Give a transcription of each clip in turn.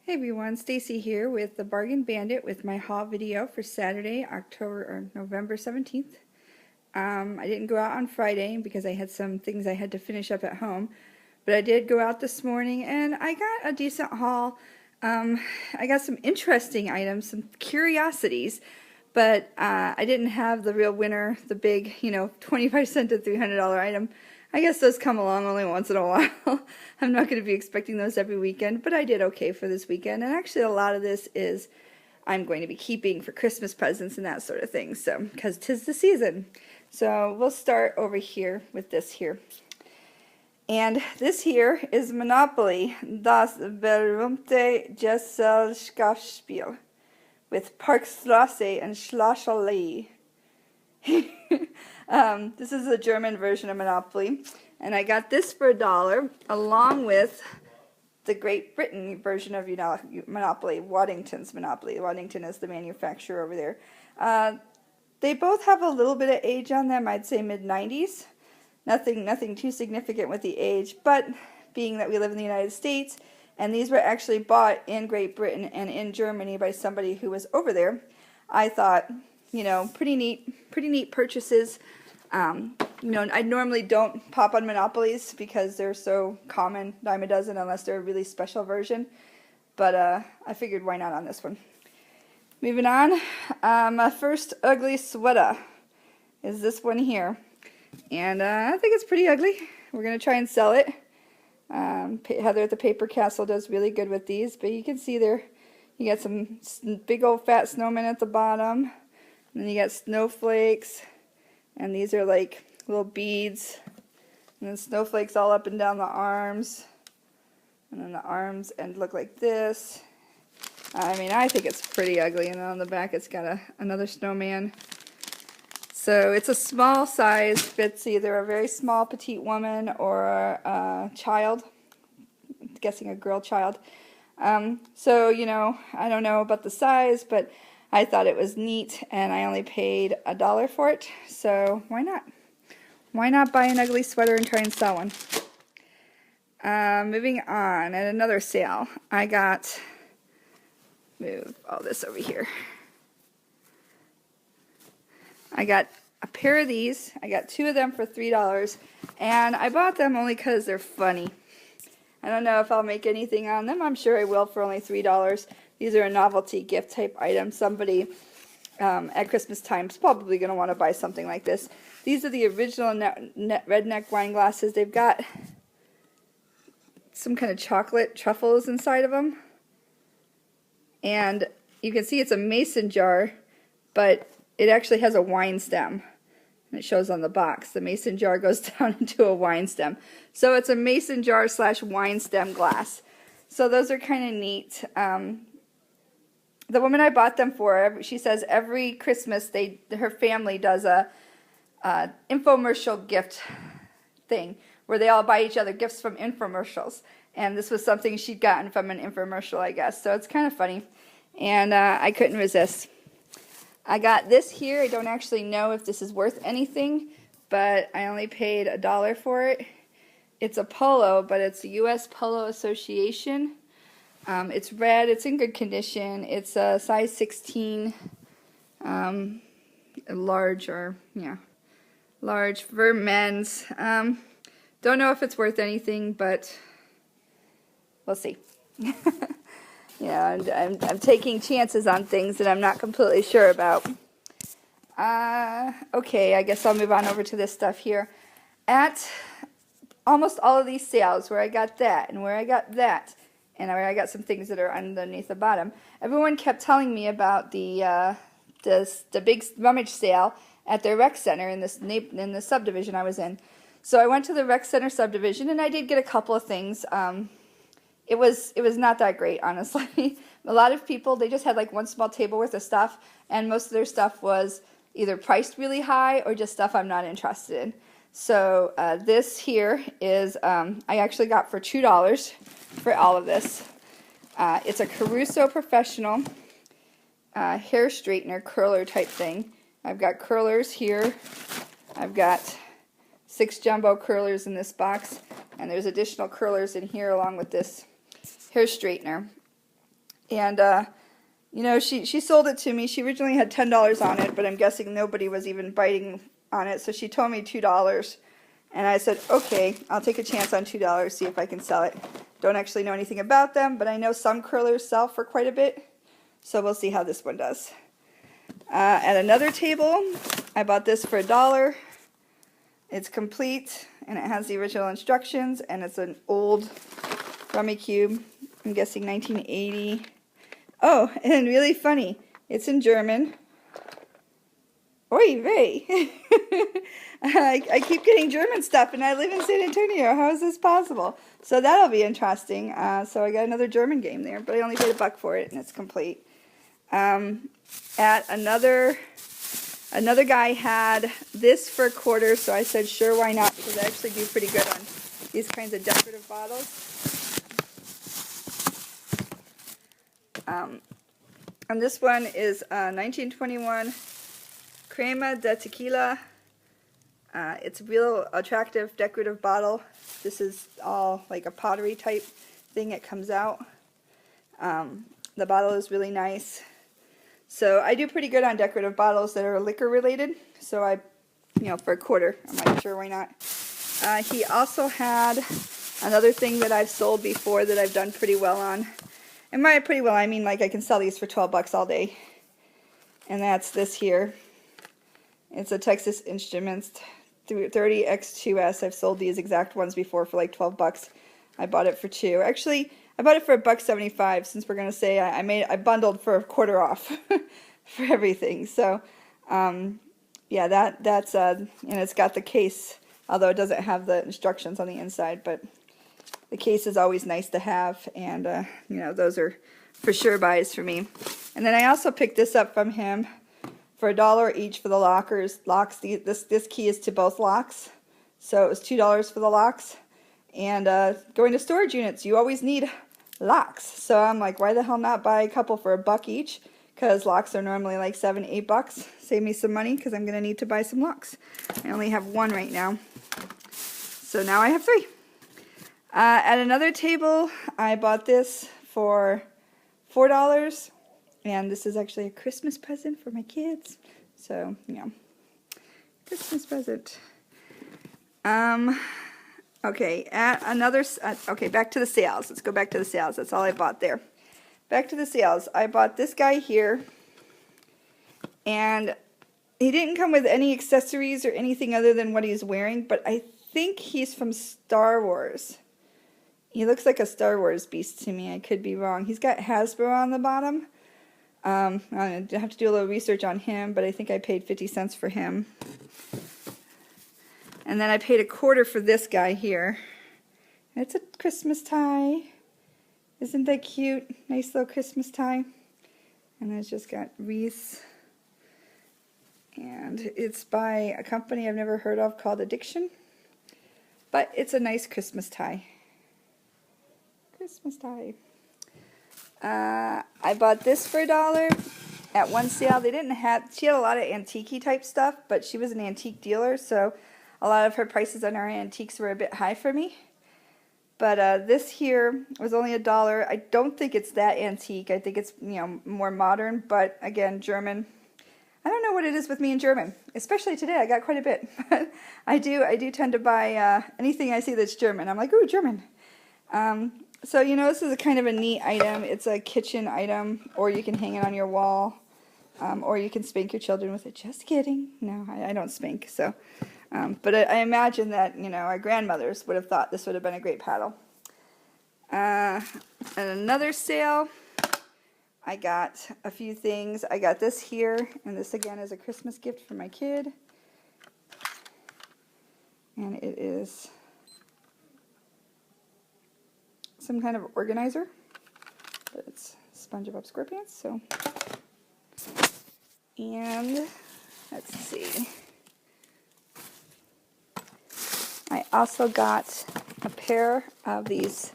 Hey everyone, Stacy here with the Bargain Bandit with my haul video for Saturday, November 17th. I didn't go out on Friday because I had some things I had to finish up at home, but I did go out this morning and I got a decent haul. I got some interesting items, some curiosities, but I didn't have the real winner, the big, 25 cent to $300 item. I guess those come along only once in a while. I'm not going to be expecting those every weekend, but I did okay for this weekend. And actually a lot of this is I'm going to be keeping for Christmas presents and that sort of thing, so because 'tis the season. So we'll start over here with this here. And this here is Monopoly, das berühmte Gesellschaftsspiel, with Parkstraße and Schlossallee. This is a German version of Monopoly, and I got this for $1 along with the Great Britain version of Monopoly, Waddington's Monopoly. Waddington is the manufacturer over there. They both have a little bit of age on them. I'd say mid-90s. Nothing too significant with the age, but being that we live in the United States, and these were actually bought in Great Britain and in Germany by somebody who was over there, I thought, pretty neat purchases. I normally don't pop on Monopolies because they're so common, dime a dozen, unless they're a really special version. But I figured why not on this one. Moving on, my first ugly sweater is this one here. And I think it's pretty ugly. We're going to try and sell it. Heather at the Paper Castle does really good with these, but you can see there, you got some big old fat snowmen at the bottom. And then you got snowflakes, and these are like little beads, and then snowflakes all up and down the arms, and then the arms look like this. I mean, I think it's pretty ugly, and then on the back it's got another snowman. So it's a small size, fits either a very small petite woman or a child, I'm guessing a girl child. So, I don't know about the size, but I thought it was neat, and I only paid $1 for it, so why not? Why not buy an ugly sweater and try and sell one? Moving on, at another sale, I got, move all this over here. I got a pair of these. I got 2 of them for $3, and I bought them only because they're funny. I don't know if I'll make anything on them. I'm sure I will for only $3. These are a novelty gift type item. Somebody at Christmas time is probably going to want to buy something like this. These are the original redneck wine glasses. They've got some kind of chocolate truffles inside of them. And you can see it's a mason jar, but it actually has a wine stem. And it shows on the box. The mason jar goes down into a wine stem. So it's a mason jar / wine stem glass. So those are kind of neat. The woman I bought them for, she says every Christmas her family does a infomercial gift thing where they all buy each other gifts from infomercials. And this was something she'd gotten from an infomercial, I guess. So it's kind of funny. And I couldn't resist. I got this here. I don't actually know if this is worth anything, but I only paid $1 for it. It's a polo, but it's the U.S. Polo Association. It's red. It's in good condition. It's a size 16, large for men's. Don't know if it's worth anything, but we'll see. I'm taking chances on things that I'm not completely sure about. Okay, I guess I'll move on over to this stuff here. At almost all of these sales, where I got that, and where I got that, and where I got some things that are underneath the bottom, everyone kept telling me about the big rummage sale at their rec center in the subdivision I was in. So I went to the rec center subdivision, and I did get a couple of things. It was not that great, honestly. A lot of people, they just had like one small table worth of stuff, and most of their stuff was either priced really high or just stuff I'm not interested in. So this here is, I actually got for $2 for all of this. It's a Caruso Professional hair straightener, curler type thing. I've got curlers here. I've got 6 jumbo curlers in this box, and there's additional curlers in here along with this hair straightener. And you know, she sold it to me. She originally had $10 on it, but I'm guessing nobody was even biting on it, so she told me $2. And I said, okay, I'll take a chance on $2, see if I can sell it. Don't actually know anything about them, but I know some curlers sell for quite a bit, so we'll see how this one does. At another table, I bought this for $1. It's complete, and it has the original instructions, and it's an old rummy cube. I'm guessing 1980. Oh, and really funny, it's in German. Oy vey. I keep getting German stuff, and I live in San Antonio. How is this possible? So that'll be interesting. So I got another German game there, but I only paid $1 for it, and it's complete. At another guy had this for $1, so I said sure, why not, because I actually do pretty good on these kinds of decorative bottles. And this one is 1921 Crema de Tequila. It's a real attractive decorative bottle. This is all like a pottery type thing. It comes out. The bottle is really nice. So I do pretty good on decorative bottles that are liquor related. So I, you know, for $1, I'm like, sure, why not? He also had another thing that I've sold before that I've done pretty well on. And by pretty well, I mean like I can sell these for $12 all day. And that's this here. It's a Texas Instruments 30X2S. I've sold these exact ones before for like $12. I bought it for $2. Actually, I bought it for $1.75, since we're gonna say I bundled for $1/4 off for everything. So yeah, that's and it's got the case, although it doesn't have the instructions on the inside, but the case is always nice to have, and you know, those are for sure buys for me. And then I also picked this up from him for $1 each for the locks. This key is to both locks, so it was $2 for the locks. And going to storage units, you always need locks. So I'm like, why the hell not buy a couple for $1 each? Because locks are normally like $7, $8. Save me some money, because I'm going to need to buy some locks. I only have one right now, so now I have 3. At another table, I bought this for $4, and this is actually a Christmas present for my kids. So, yeah, Christmas present. Okay, okay, back to the sales. Let's go back to the sales. That's all I bought there. Back to the sales. I bought this guy here, and he didn't come with any accessories or anything other than what he's wearing, but I think he's from Star Wars. He looks like a Star Wars beast to me. I could be wrong. He's got Hasbro on the bottom. I have to do a little research on him, but I think I paid 50 cents for him. And then I paid $1 for this guy here. It's a Christmas tie. Isn't that cute? Nice little Christmas tie. And it's just got wreaths. And it's by a company I've never heard of called Addiction. But it's a nice Christmas tie. Christmas tie. I bought this for $1 at one sale. They didn't have, she had a lot of antique-y type stuff, but she was an antique dealer, so a lot of her prices on her antiques were a bit high for me. But this here was only $1. I don't think it's that antique. I think it's, you know, more modern, but again, German. I don't know what it is with me in German, especially today. I got quite a bit. But I do tend to buy anything I see that's German. I'm like, ooh, German. So, you know, this is a kind of a neat item. It's a kitchen item, or you can hang it on your wall, or you can spank your children with it. Just kidding. No, I don't spank. So, but I imagine that, you know, our grandmothers would have thought this would have been a great paddle. At another sale, I got a few things. I got this here, and this again is a Christmas gift for my kid. And it is some kind of organizer, but it's SpongeBob SquarePants. So, and let's see, I also got a pair of these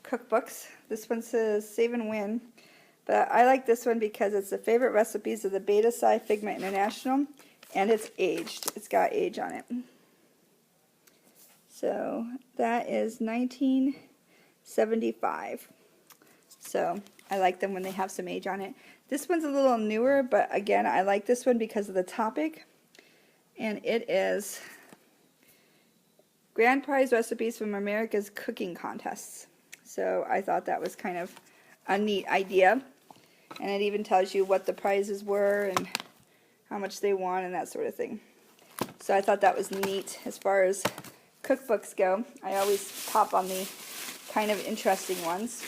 cookbooks. This one says Save and Win, but I like this one because it's the favorite recipes of the Beta Psi Figma International, and it's aged. It's got age on it. So that is 1975. So I like them when they have some age on it. This one's a little newer, but again, I like this one because of the topic. And it is Grand Prize Recipes from America's Cooking Contests. So I thought that was kind of a neat idea. And it even tells you what the prizes were and how much they won and that sort of thing. So I thought that was neat as far as cookbooks go. I always pop on the kind of interesting ones.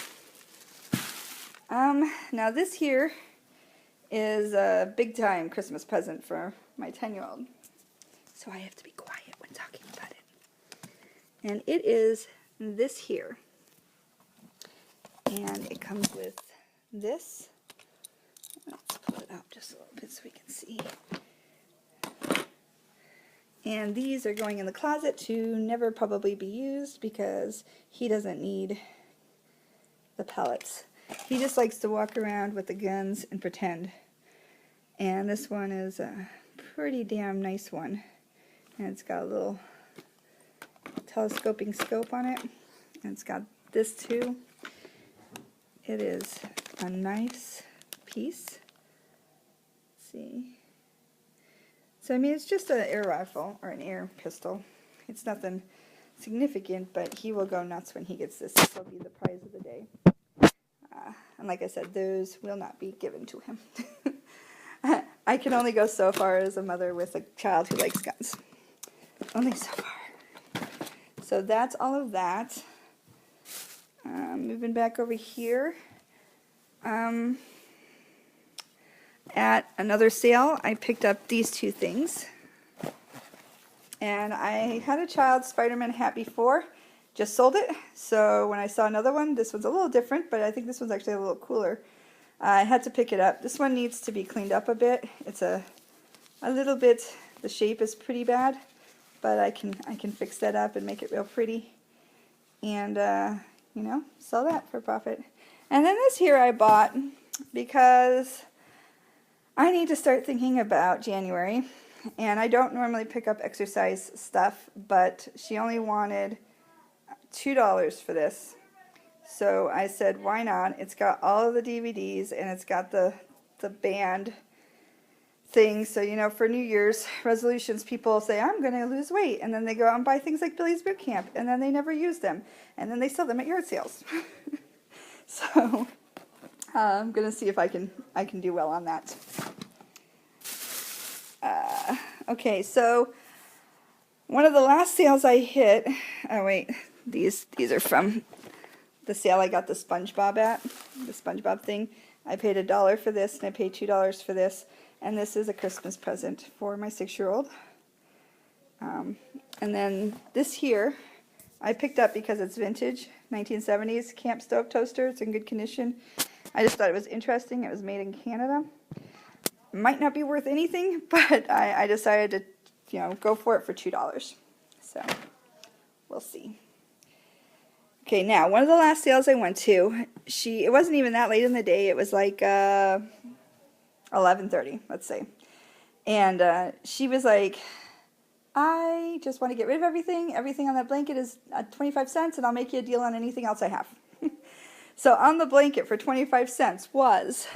Now this here is a big time Christmas present for my 10-year-old. So I have to be quiet when talking about it. And it is this here. And it comes with this. Let's pull it up just a little bit so we can see. And these are going in the closet to never probably be used because he doesn't need the pellets. He just likes to walk around with the guns and pretend. And this one is a pretty damn nice one. And it's got a little telescoping scope on it. And it's got this too. It is a nice piece. Let's see. So I mean, it's just an air rifle or an air pistol. It's nothing significant, but he will go nuts when he gets this. This will be the prize of the day. And like I said, those will not be given to him. I can only go so far as a mother with a child who likes guns. Only so far. So that's all of that. Moving back over here. At another sale, I picked up these two things. And I had a child's Spider-Man hat before. Just sold it. So when I saw another one, this one's a little different, but I think this one's actually a little cooler. I had to pick it up. This one needs to be cleaned up a bit. It's a little bit, the shape is pretty bad, but I can fix that up and make it real pretty. And, you know, sell that for profit. And then this here I bought because I need to start thinking about January. And I don't normally pick up exercise stuff, but she only wanted $2 for this. So I said, why not? It's got all of the DVDs and it's got the band thing. So, you know, for New Year's resolutions, people say, I'm going to lose weight. And then they go out and buy things like Billy's Boot Camp. And then they never use them. And then they sell them at yard sales. So I'm going to see if I can do well on that. Okay, so one of the last sales I hit, oh wait, these are from the sale I got the SpongeBob at, the SpongeBob thing. I paid $1 for this and I paid $2 for this, and this is a Christmas present for my 6-year-old. And then this here I picked up because it's vintage, 1970s camp stove toaster. It's in good condition. I just thought it was interesting. It was made in Canada. Might not be worth anything, but I decided to, you know, go for it for $2. So we'll see. Okay, now one of the last sales I went to, it wasn't even that late in the day. It was like 11:30, let's say. And she was like, I just want to get rid of everything. Everything on that blanket is 25 cents, and I'll make you a deal on anything else I have. So on the blanket for 25 cents was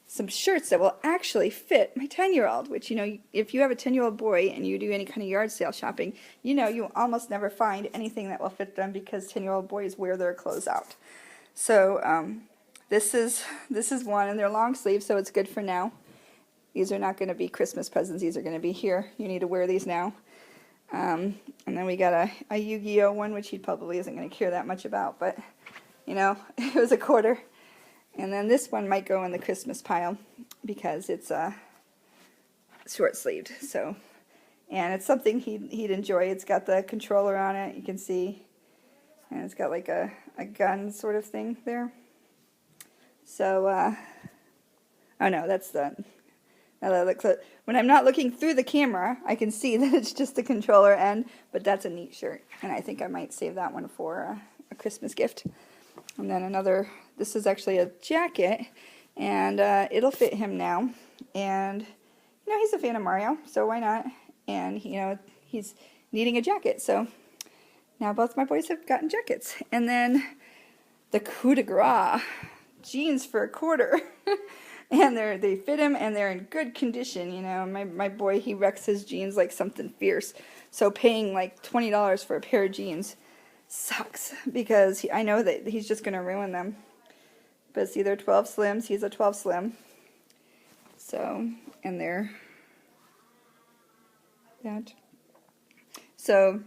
some shirts that will actually fit my 10-year-old, which, you know, if you have a 10-year-old boy and you do any kind of yard sale shopping, you know you almost never find anything that will fit them because 10-year-old boys wear their clothes out. So this is one, and they're long sleeves, so it's good for now. These are not going to be Christmas presents. These are going to be here. You need to wear these now. And then we got a Yu-Gi-Oh one, which he probably isn't going to care that much about, but, you know, it was $1. And then this one might go in the Christmas pile because it's short-sleeved. So, and it's something he'd enjoy. It's got the controller on it, you can see, and it's got like a gun sort of thing there. So, oh no, that's the. When I'm not looking through the camera, I can see that it's just the controller end, but that's a neat shirt, and I think I might save that one for a Christmas gift. And then another, this is actually a jacket, and it'll fit him now. And, you know, he's a fan of Mario, so why not? And, you know, he's needing a jacket, so now both my boys have gotten jackets. And then the coup de grace, jeans for $0.25. And they fit him, and they're in good condition. You know, my boy, he wrecks his jeans like something fierce. So paying like $20 for a pair of jeans sucks, because I know that he's just going to ruin them. But see, they're 12 slims. He's a 12 slim. So, and they're that. So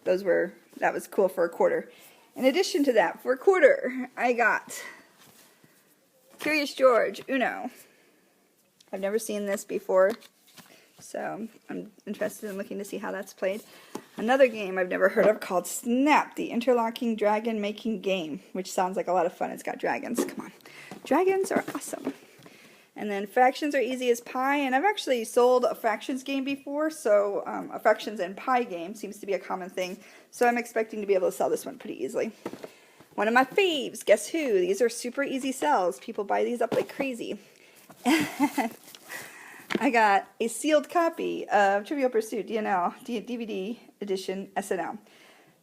that was cool for $0.25. In addition to that, for $0.25, I got Curious George Uno. I've never seen this before, so I'm interested in looking to see how that's played. Another game I've never heard of called Snap, the Interlocking Dragon Making Game, which sounds like a lot of fun. It's got dragons. Come on. Dragons are awesome. And then Fractions Are Easy as Pie, and I've actually sold a Fractions game before, so a Fractions and Pie game seems to be a common thing, so I'm expecting to be able to sell this one pretty easily. One of my faves, guess who? These are super easy sells. People buy these up like crazy. I got a sealed copy of Trivial Pursuit DVD edition SNL.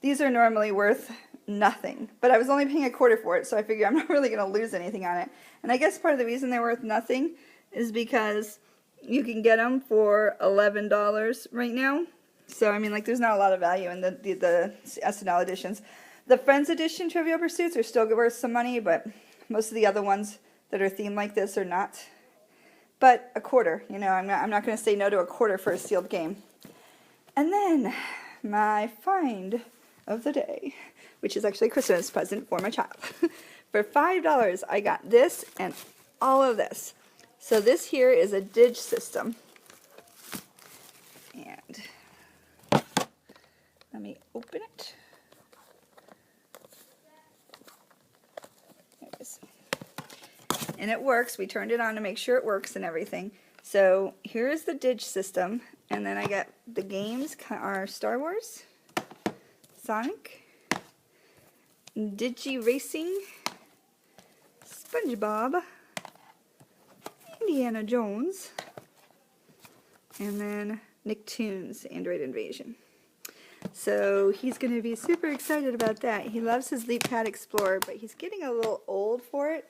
These are normally worth nothing, but I was only paying $0.25 for it, so I figure I'm not really going to lose anything on it. And I guess part of the reason they're worth nothing is because you can get them for $11 right now. So I mean, like, there's not a lot of value in the SNL editions. The Friends edition Trivial Pursuits are still worth some money, but most of the other ones that are themed like this are not. But $0.25, you know, I'm not going to say no to $0.25 for a sealed game. And then my find of the day, which is actually a Christmas present for my child. For $5, I got this and all of this. So this here is a Dig system. And let me open it. There it is. And it works. We turned it on to make sure it works and everything. So here is the Dig system. And then I got the games are Star Wars, Sonic, Digi Racing, SpongeBob, Indiana Jones, and then Nicktoons Android Invasion. So he's going to be super excited about that. He loves his LeapPad Explorer, but he's getting a little old for it.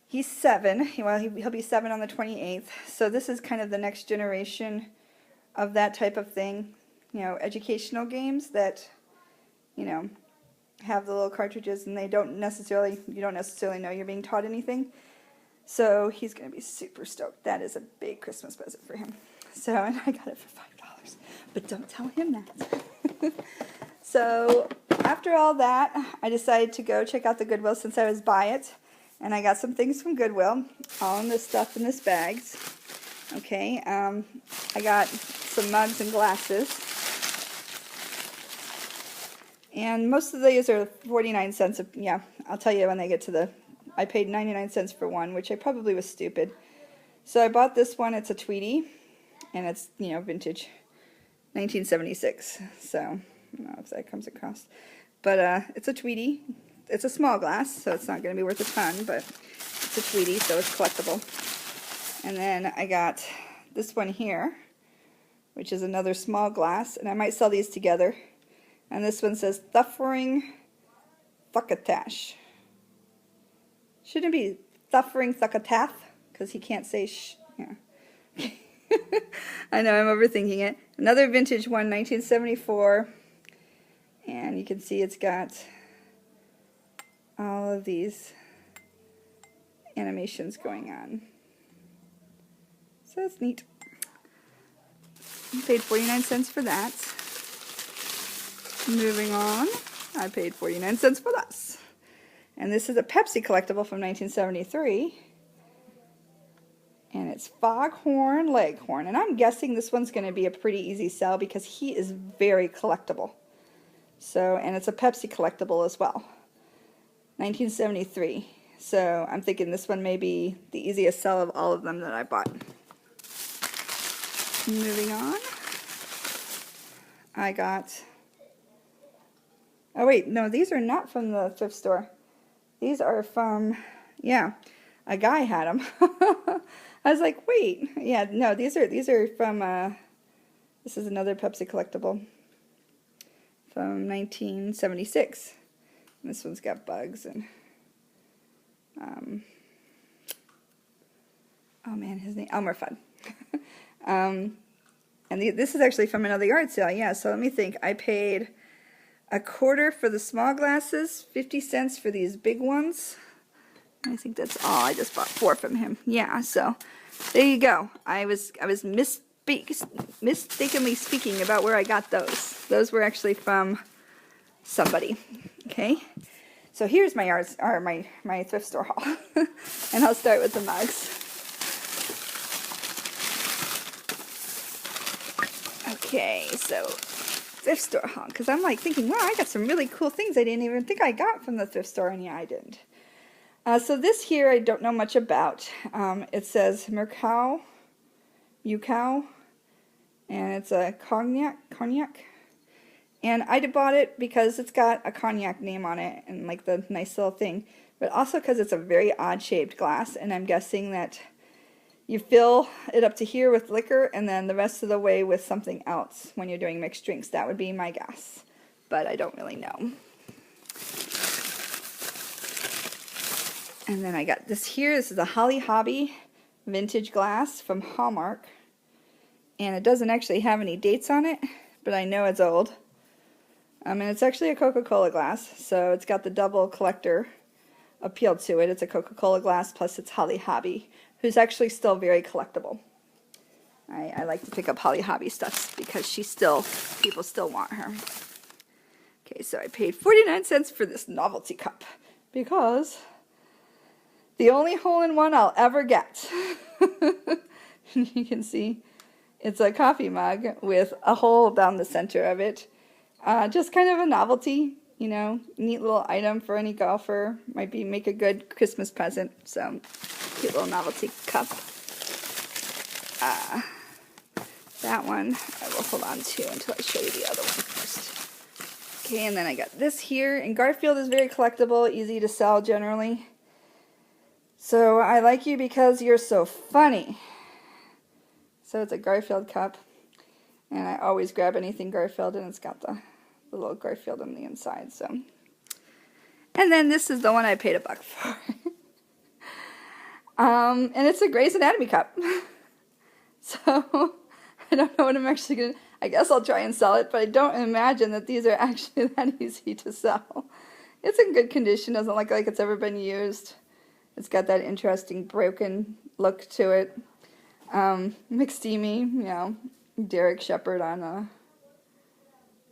He's 7. Well, he'll be 7 on the 28th. So this is kind of the next generation of that type of thing. You know, educational games that, you know, have the little cartridges, and you don't necessarily know you're being taught anything. So he's going to be super stoked. That is a big Christmas present for him. So, and I got it for $5. But don't tell him that. So after all that, I decided to go check out the Goodwill since I was by it. And I got some things from Goodwill. All in this stuff in this bags. Okay, I got some mugs and glasses. And most of these are 49 cents. Yeah, I'll tell you when they get to I paid 99 cents for one, which I probably was stupid. So I bought this one. It's a Tweety. And it's, you know, vintage. 1976. So, I don't know if that comes across. But it's a Tweety. It's a small glass, so it's not going to be worth a ton, but it's a Tweety, so it's collectible. And then I got this one here, which is another small glass, and I might sell these together. And this one says Thuffering Thuckatash. Shouldn't it be Thuffering Thuckatath, because he can't say sh. Yeah. I know, I'm overthinking it. Another vintage one, 1974. And you can see it's got all of these animations going on. So that's neat. I paid 49 cents for that. Moving on, I paid 49 cents for this. And this is a Pepsi collectible from 1973. And it's Foghorn Leghorn. And I'm guessing this one's going to be a pretty easy sell because he is very collectible. So, and it's a Pepsi collectible as well. 1973. So I'm thinking this one may be the easiest sell of all of them that I bought. Moving on. I got... Oh wait, no, these are not from the thrift store. These are from... Yeah, a guy had them. I was like, wait. Yeah, no, these are from... this is another Pepsi collectible. From 1976. This one's got bugs and oh man, his name, Elmer Fudd. And this is actually from another yard sale, yeah, so let me think. I paid $1.25 for the small glasses, 50 cents for these big ones. I think that's all. I just bought 4 from him. Yeah, so there you go. I was mistakenly speaking about where I got those. Those were actually from somebody. Okay, so here's my my thrift store haul, and I'll start with the mugs. Okay, so thrift store haul, because I'm like thinking, wow, I got some really cool things I didn't even think I got from the thrift store, and yeah, I didn't. So this here I don't know much about. It says Mucow, and it's a cognac, and I bought it because it's got a cognac name on it and like the nice little thing, but also because it's a very odd shaped glass, and I'm guessing that you fill it up to here with liquor and then the rest of the way with something else when you're doing mixed drinks. That would be my guess, but I don't really know. And then I got this here. This is a Holly Hobby vintage glass from Hallmark. And it doesn't actually have any dates on it, but I know it's old. And it's actually a Coca-Cola glass, so it's got the double collector appeal to it. It's a Coca-Cola glass plus it's Holly Hobby, who's actually still very collectible. I like to pick up Holly Hobby stuff because people still want her. Okay, so I paid 49 cents for this novelty cup because the only hole-in-one I'll ever get. You can see it's a coffee mug with a hole down the center of it. Just kind of a novelty, you know, neat little item for any golfer. Might make a good Christmas present. So, cute little novelty cup. That one I will hold on to until I show you the other one first. Okay, and then I got this here. And Garfield is very collectible, easy to sell generally. So I like you because you're so funny. So it's a Garfield cup, and I always grab anything Garfield, and it's got the little Garfield on the inside. So, and then this is the one I paid $1 for, and it's a Grey's Anatomy cup. So I don't know what I'm actually gonna. I guess I'll try and sell it, but I don't imagine that these are actually that easy to sell. It's in good condition. Doesn't look like it's ever been used. It's got that interesting broken look to it. McSteamy, you know, Derek Shepherd on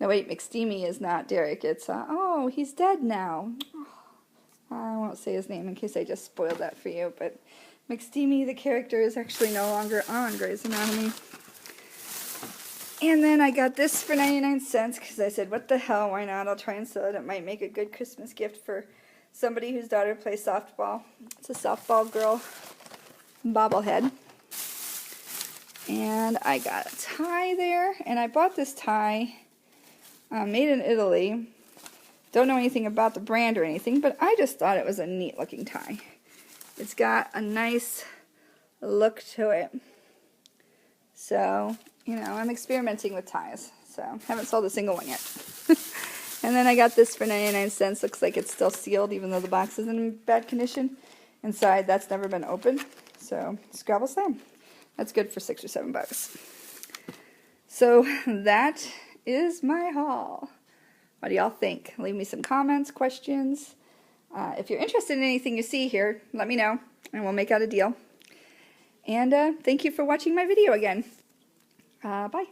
no wait, McSteamy is not Derek, it's, oh, he's dead now. I won't say his name in case I just spoiled that for you, but McSteamy, the character, is actually no longer on Grey's Anatomy. And then I got this for 99 cents because I said, what the hell, why not? I'll try and sell it. It might make a good Christmas gift for somebody whose daughter plays softball. It's a softball girl bobblehead. And I got a tie there, and I bought this tie made in Italy. Don't know anything about the brand or anything, but I just thought it was a neat looking tie. It's got a nice look to it. So, you know, I'm experimenting with ties, so haven't sold a single one yet. And then I got this for 99 cents. Looks like it's still sealed, even though the box is in bad condition. Inside, that's never been opened. So, Scrabble Slam. That's good for $6 or $7. So, that is my haul. What do y'all think? Leave me some comments, questions. If you're interested in anything you see here, let me know, and we'll make out a deal. And thank you for watching my video again. Bye.